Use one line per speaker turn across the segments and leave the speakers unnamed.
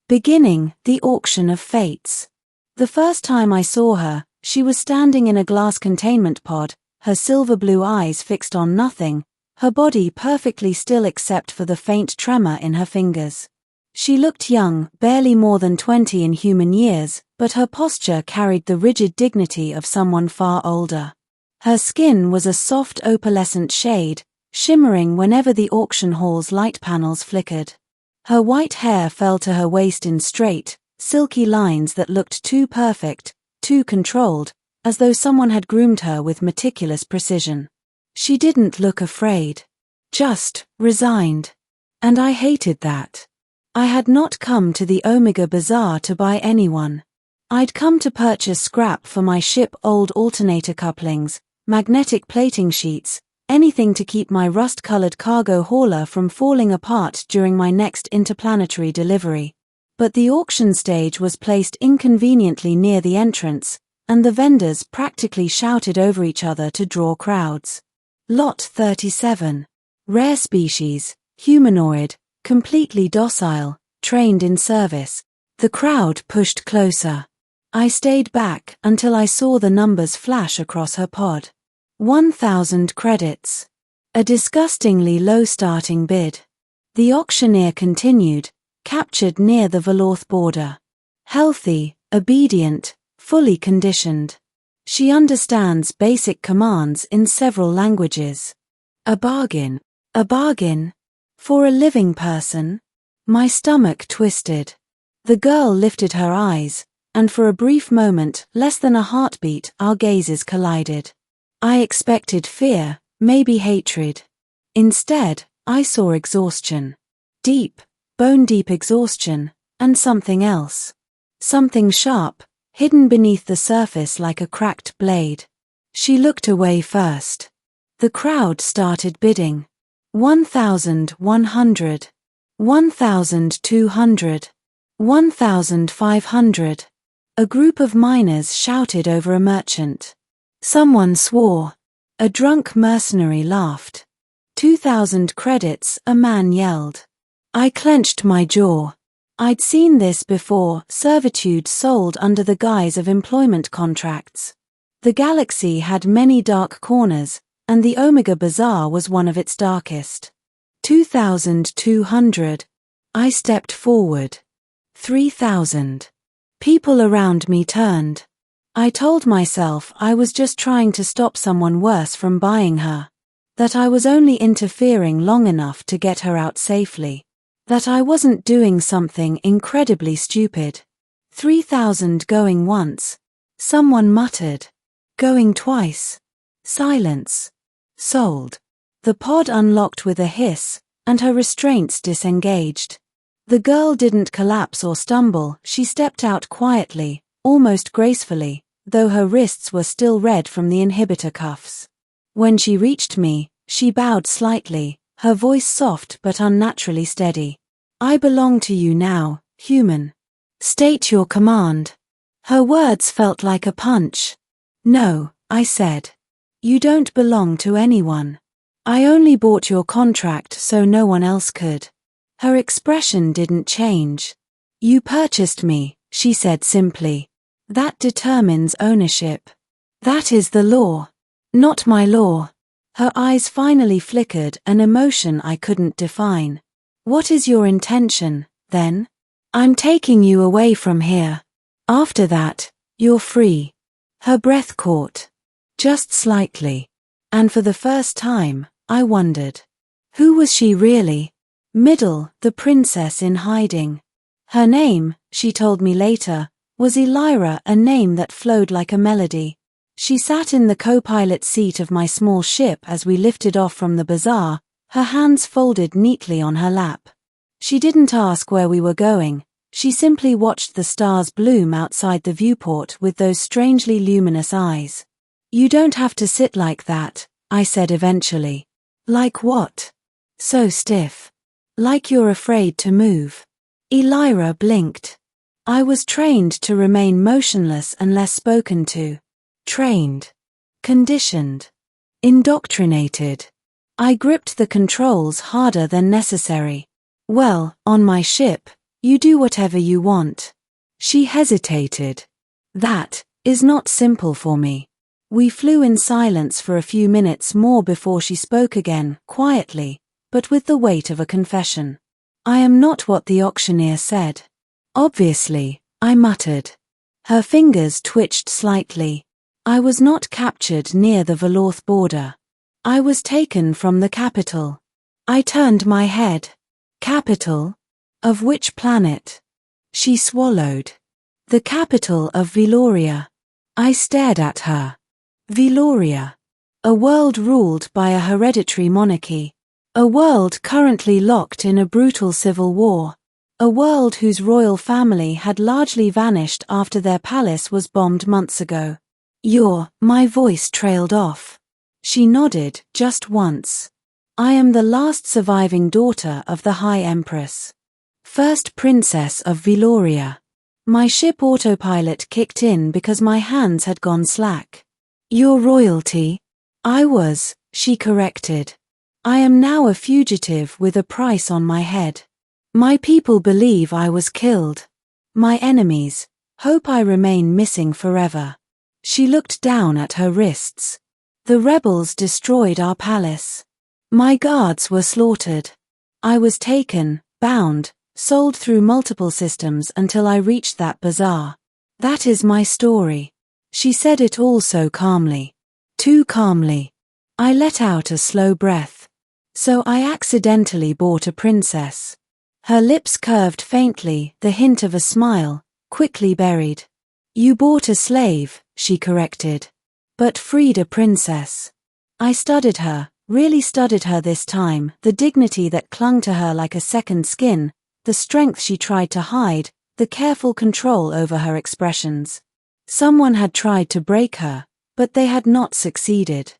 Beginning, the auction of fates. The first time I saw her, she was standing in a glass containment pod, her silver blue eyes fixed on nothing, her body perfectly still except for the faint tremor in her fingers. She looked young, barely more than 20 in human years, but her posture carried the rigid dignity of someone far older. Her skin was a soft opalescent shade, shimmering whenever the auction hall's light panels flickered. Her white hair fell to her waist in straight, silky lines that looked too perfect, too controlled, as though someone had groomed her with meticulous precision. She didn't look afraid. Just resigned. And I hated that. I had not come to the Omega Bazaar to buy anyone. I'd come to purchase scrap for my ship, old alternator couplings, magnetic plating sheets, anything to keep my rust-colored cargo hauler from falling apart during my next interplanetary delivery. But the auction stage was placed inconveniently near the entrance, and the vendors practically shouted over each other to draw crowds. Lot 37. Rare species, humanoid, completely docile, trained in service. The crowd pushed closer. I stayed back until I saw the numbers flash across her pod. 1,000 credits. A disgustingly low starting bid. The auctioneer continued, captured near the Valorth border. Healthy, obedient, fully conditioned. She understands basic commands in several languages. A bargain. A bargain. For a living person? My stomach twisted. The girl lifted her eyes, and for a brief moment, less than a heartbeat, our gazes collided. I expected fear, maybe hatred. Instead, I saw exhaustion. Deep, bone-deep exhaustion, and something else. Something sharp, hidden beneath the surface like a cracked blade. She looked away first. The crowd started bidding. 1,100. 1,200. 1,500. A group of miners shouted over a merchant. Someone swore. A drunk mercenary laughed. 2,000 credits, a man yelled. I clenched my jaw. I'd seen this before, servitude sold under the guise of employment contracts. The galaxy had many dark corners, and the Omega Bazaar was one of its darkest. 2,200. I stepped forward. 3,000. People around me turned. I told myself I was just trying to stop someone worse from buying her. That I was only interfering long enough to get her out safely. That I wasn't doing something incredibly stupid. 3,000 going once. Someone muttered. Going twice. Silence. Sold. The pod unlocked with a hiss, and her restraints disengaged. The girl didn't collapse or stumble, she stepped out quietly, almost gracefully, though her wrists were still red from the inhibitor cuffs. When she reached me, she bowed slightly, her voice soft but unnaturally steady. I belong to you now, human. State your command. Her words felt like a punch. No, I said. You don't belong to anyone. I only bought your contract so no one else could. Her expression didn't change. You purchased me, she said simply. That determines ownership. That is the law. Not my law. Her eyes finally flickered an emotion I couldn't define. What is your intention, then? I'm taking you away from here. After that, you're free. Her breath caught. Just slightly. And for the first time, I wondered. Who was she really? Middle, the princess in hiding. Her name, she told me later, was Elira, a name that flowed like a melody. She sat in the co-pilot seat of my small ship as we lifted off from the bazaar, her hands folded neatly on her lap. She didn't ask where we were going, she simply watched the stars bloom outside the viewport with those strangely luminous eyes. You don't have to sit like that, I said eventually. Like what? So stiff. Like you're afraid to move. Elira blinked. I was trained to remain motionless unless spoken to. Trained. Conditioned. Indoctrinated. I gripped the controls harder than necessary. Well, on my ship, You do whatever you want. She hesitated. That is not simple for me. We flew in silence for a few minutes more before she spoke again, quietly, but with the weight of a confession. I am not what the auctioneer said. Obviously, I muttered. Her fingers twitched slightly. I was not captured near the Veloth border. I was taken from the capital. I turned my head. Capital? Of which planet? She swallowed. The capital of Vaeloria. I stared at her. Vaeloria. A world ruled by a hereditary monarchy. A world currently locked in a brutal civil war. A world whose royal family had largely vanished after their palace was bombed months ago. My voice trailed off. She nodded, just once. I am the last surviving daughter of the High Empress. First Princess of Vaeloria. My ship autopilot kicked in because my hands had gone slack. Your royalty? I was, she corrected. I am now a fugitive with a price on my head. My people believe I was killed. My enemies hope I remain missing forever. She looked down at her wrists. The rebels destroyed our palace. My guards were slaughtered. I was taken, bound, sold through multiple systems until I reached that bazaar. That is my story. She said it all so calmly. Too calmly. I let out a slow breath. So I accidentally bought a princess. Her lips curved faintly, the hint of a smile, quickly buried. You bought a slave, she corrected. But freed a princess. I studied her, really studied her this time, the dignity that clung to her like a second skin, the strength she tried to hide, the careful control over her expressions. Someone had tried to break her, but they had not succeeded.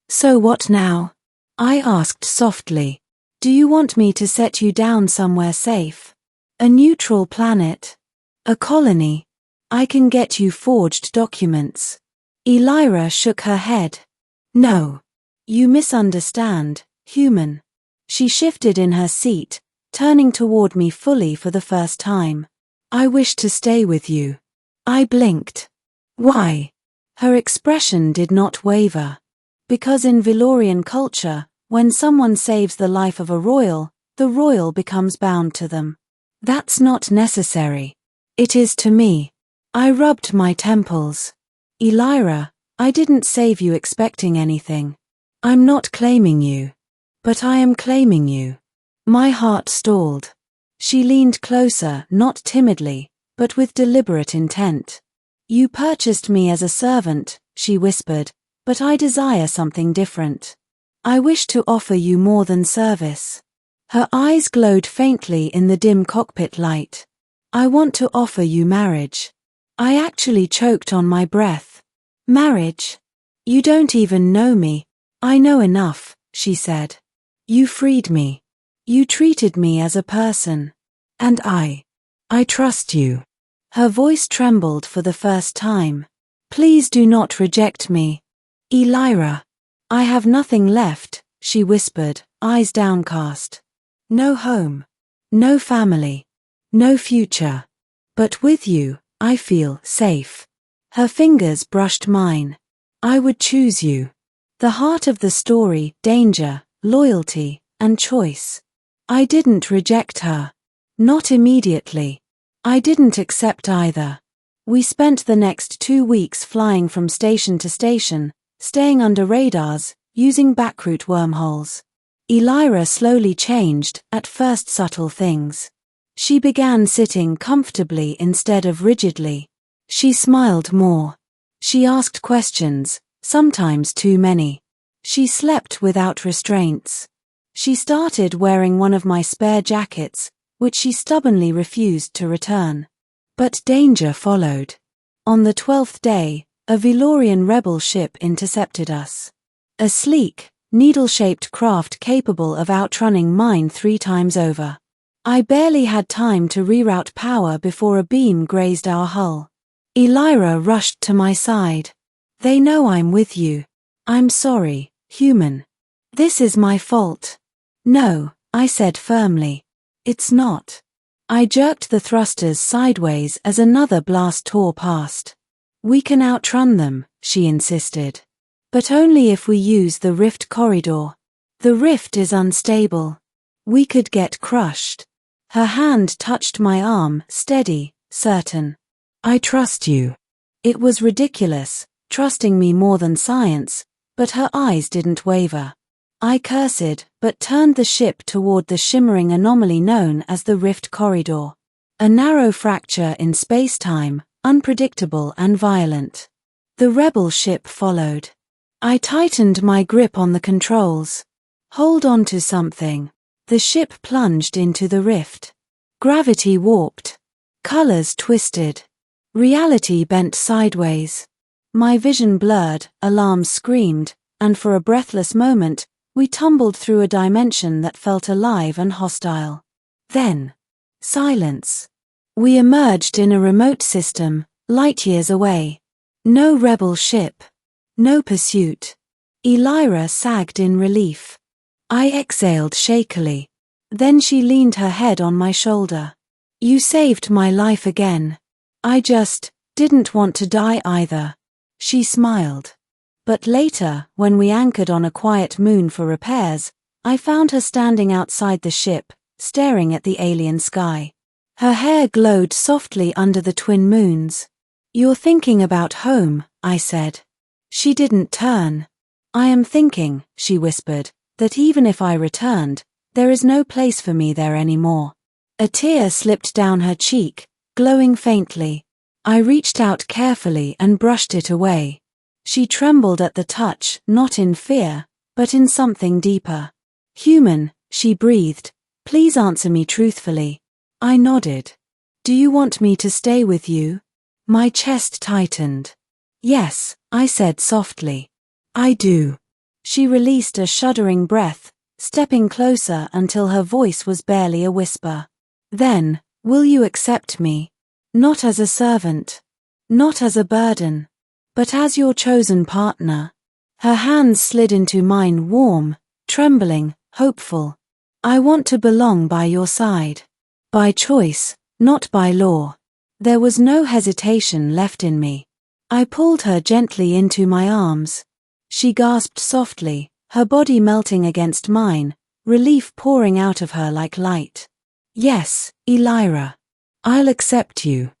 So what now? I asked softly. Do you want me to set you down somewhere safe? A neutral planet? A colony? I can get you forged documents. Elira shook her head. No. You misunderstand, human. She shifted in her seat, turning toward me fully for the first time. I wish to stay with you. I blinked. Why? Her expression did not waver. Because in Vaelorian culture, when someone saves the life of a royal, the royal becomes bound to them. That's not necessary. It is to me. I rubbed my temples. Elira, I didn't save you expecting anything. I'm not claiming you. But I am claiming you. My heart stalled. She leaned closer, not timidly, but with deliberate intent. You purchased me as a servant, she whispered, but I desire something different. I wish to offer you more than service. Her eyes glowed faintly in the dim cockpit light. I want to offer you marriage. I actually choked on my breath. Marriage? You don't even know me. I know enough, she said. You freed me. You treated me as a person. And I trust you. Her voice trembled for the first time. Please do not reject me. Elira. I have nothing left, she whispered, eyes downcast. No home. No family. No future. But with you, I feel safe. Her fingers brushed mine. I would choose you. The heart of the story, danger, loyalty, and choice. I didn't reject her. Not immediately. I didn't accept either. We spent the next 2 weeks flying from station to station, staying under radars, using backroute wormholes. Elira slowly changed, at first subtle things. She began sitting comfortably instead of rigidly. She smiled more. She asked questions, sometimes too many. She slept without restraints. She started wearing one of my spare jackets, which she stubbornly refused to return. But danger followed. On the 12th day, a Vaelorian rebel ship intercepted us. A sleek, needle-shaped craft capable of outrunning mine 3 times over. I barely had time to reroute power before a beam grazed our hull. Elira rushed to my side. They know I'm with you. I'm sorry, human. This is my fault. No, I said firmly. It's not. I jerked the thrusters sideways as another blast tore past. We can outrun them, she insisted. But only if we use the rift corridor. The rift is unstable. We could get crushed. Her hand touched my arm, steady, certain. I trust you. It was ridiculous, trusting me more than science, but her eyes didn't waver. I cursed, but turned the ship toward the shimmering anomaly known as the rift corridor. A narrow fracture in space-time, unpredictable and violent. The rebel ship followed. I tightened my grip on the controls. Hold on to something. The ship plunged into the rift. Gravity warped. Colors twisted. Reality bent sideways. My vision blurred, alarms screamed, and for a breathless moment, we tumbled through a dimension that felt alive and hostile. Then, silence. We emerged in a remote system, light-years away. No rebel ship. No pursuit. Elira sagged in relief. I exhaled shakily. Then she leaned her head on my shoulder. You saved my life again. I just didn't want to die either. She smiled. But later, when we anchored on a quiet moon for repairs, I found her standing outside the ship, staring at the alien sky. Her hair glowed softly under the twin moons. You're thinking about home, I said. She didn't turn. I am thinking, she whispered, that even if I returned, there is no place for me there anymore. A tear slipped down her cheek, glowing faintly. I reached out carefully and brushed it away. She trembled at the touch, not in fear, but in something deeper. Human, she breathed. Please answer me truthfully. I nodded. Do you want me to stay with you? My chest tightened. Yes, I said softly. I do. She released a shuddering breath, stepping closer until her voice was barely a whisper. Then, will you accept me? Not as a servant. Not as a burden. But as your chosen partner. Her hands slid into mine, warm, trembling, hopeful. I want to belong by your side. By choice, not by law. There was no hesitation left in me. I pulled her gently into my arms. She gasped softly, her body melting against mine, relief pouring out of her like light. Yes, Elira. I'll accept you.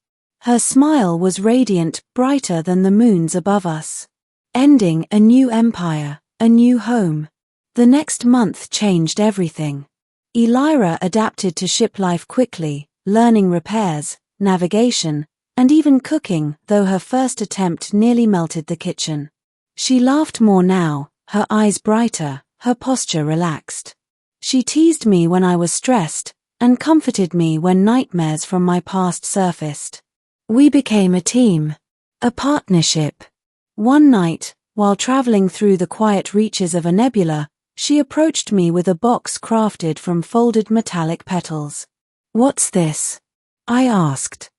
Her smile was radiant, brighter than the moons above us. Ending a new empire, a new home. The next month changed everything. Elira adapted to ship life quickly, learning repairs, navigation, and even cooking, though her first attempt nearly melted the kitchen. She laughed more now, her eyes brighter, her posture relaxed. She teased me when I was stressed, and comforted me when nightmares from my past surfaced. We became a team. A partnership. One night, while traveling through the quiet reaches of a nebula, she approached me with a box crafted from folded metallic petals. What's this? I asked.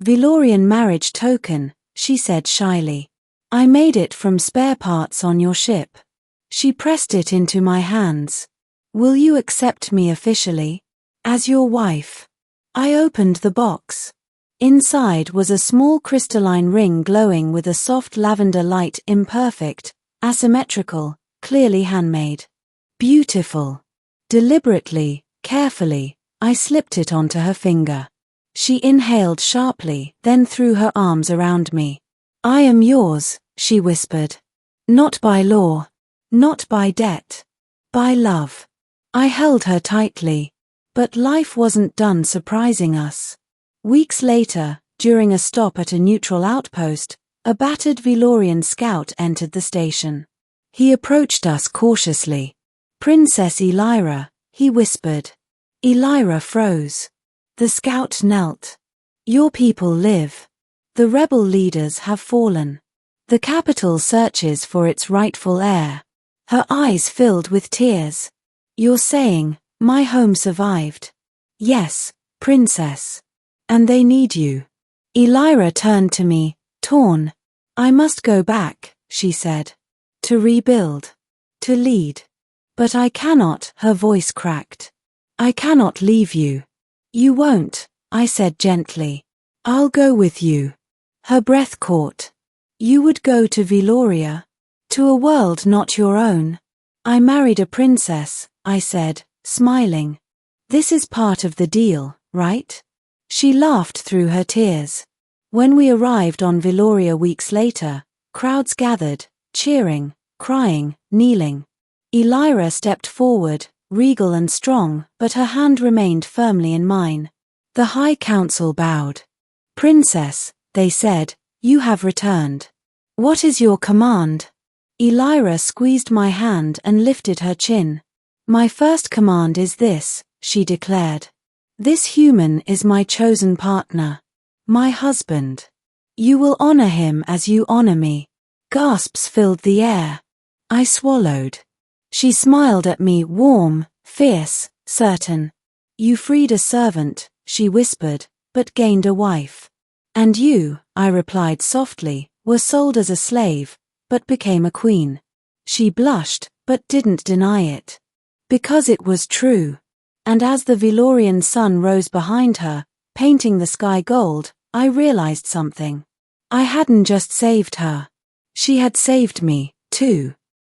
Vaelorian marriage token, she said shyly. I made it from spare parts on your ship. She pressed it into my hands. Will you accept me officially? As your wife? I opened the box. Inside was a small crystalline ring glowing with a soft lavender light, imperfect, asymmetrical, clearly handmade. Beautiful. Deliberately, carefully, I slipped it onto her finger. She inhaled sharply, then threw her arms around me. I am yours, she whispered. Not by law. Not by debt. By love. I held her tightly. But life wasn't done surprising us. Weeks later, during a stop at a neutral outpost, a battered Vaelorian scout entered the station. He approached us cautiously. Princess Elira, he whispered. Elira froze. The scout knelt. Your people live. The rebel leaders have fallen. The capital searches for its rightful heir. Her eyes filled with tears. You're saying, my home survived. Yes, princess. And they need you. Elira turned to me, torn. I must go back, she said. To rebuild. To lead. But I cannot, her voice cracked. I cannot leave you. You won't, I said gently. I'll go with you. Her breath caught. You would go to Vaeloria? To a world not your own? I married a princess, I said, smiling. This is part of the deal, right? She laughed through her tears. When we arrived on Vaeloria weeks later, crowds gathered, cheering, crying, kneeling. Elira stepped forward, regal and strong, but her hand remained firmly in mine. The High Council bowed. Princess, they said, you have returned. What is your command? Elira squeezed my hand and lifted her chin. My first command is this, she declared. This human is my chosen partner. My husband. You will honor him as you honor me. Gasps filled the air. I swallowed. She smiled at me, warm, fierce, certain. You freed a servant, she whispered, but gained a wife. And you, I replied softly, were sold as a slave, but became a queen. She blushed, but didn't deny it. Because it was true. And as the Vaelorian sun rose behind her, painting the sky gold, I realized something. I hadn't just saved her. She had saved me, too.